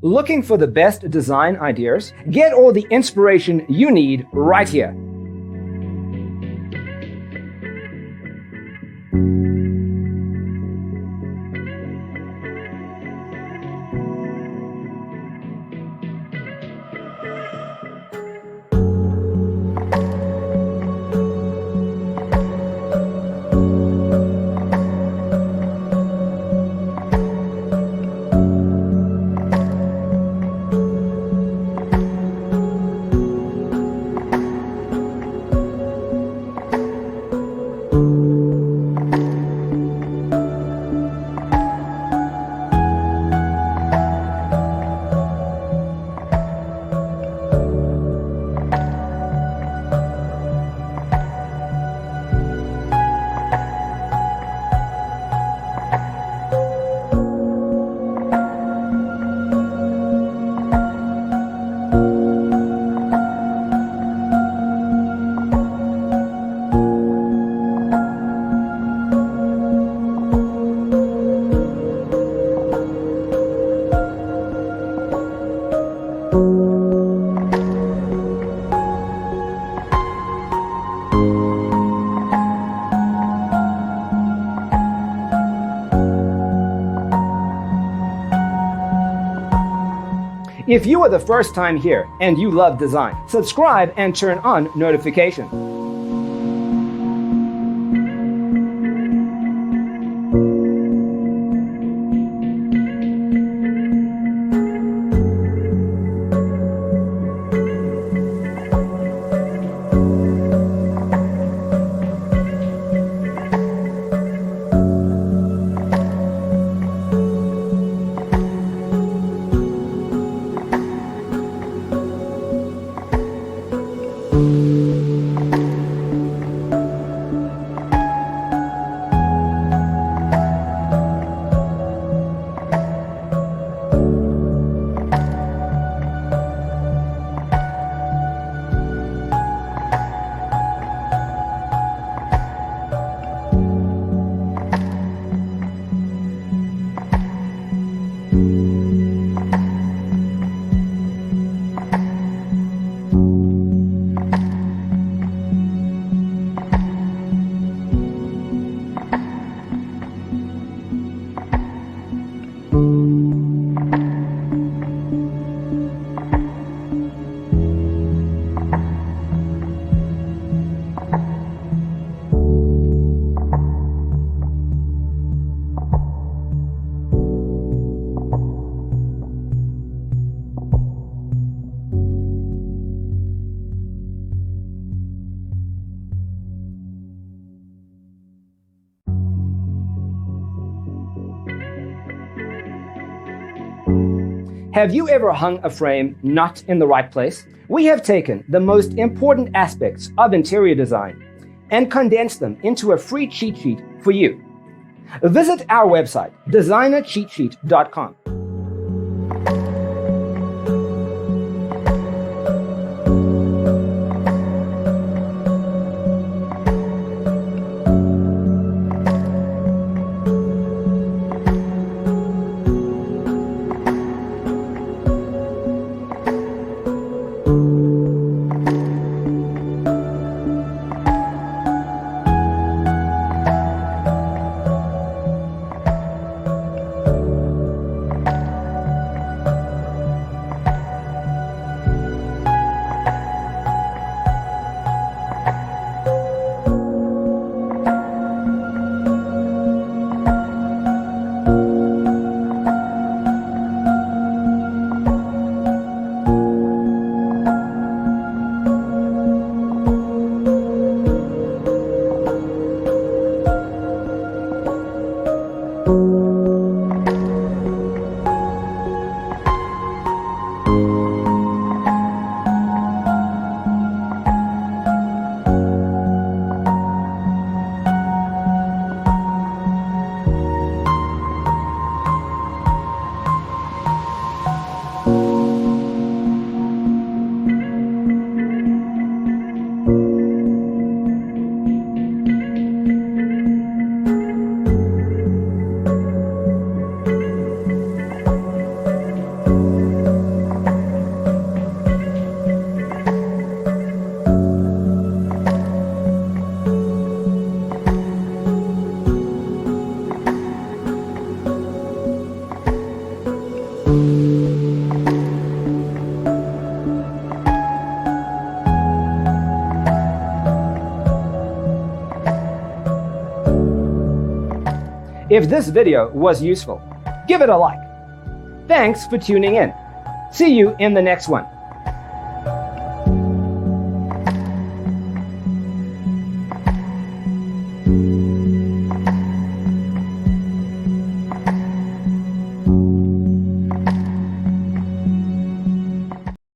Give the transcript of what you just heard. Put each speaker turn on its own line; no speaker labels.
Looking for the best design ideas? Get all the inspiration you need right here. If you are the first time here and you love design, subscribe and turn on notifications. Have you ever hung a frame not in the right place? We have taken the most important aspects of interior design and condensed them into a free cheat sheet for you. Visit our website, designercheatsheet.com. If this video was useful, give it a like. Thanks for tuning in. See you in the next one.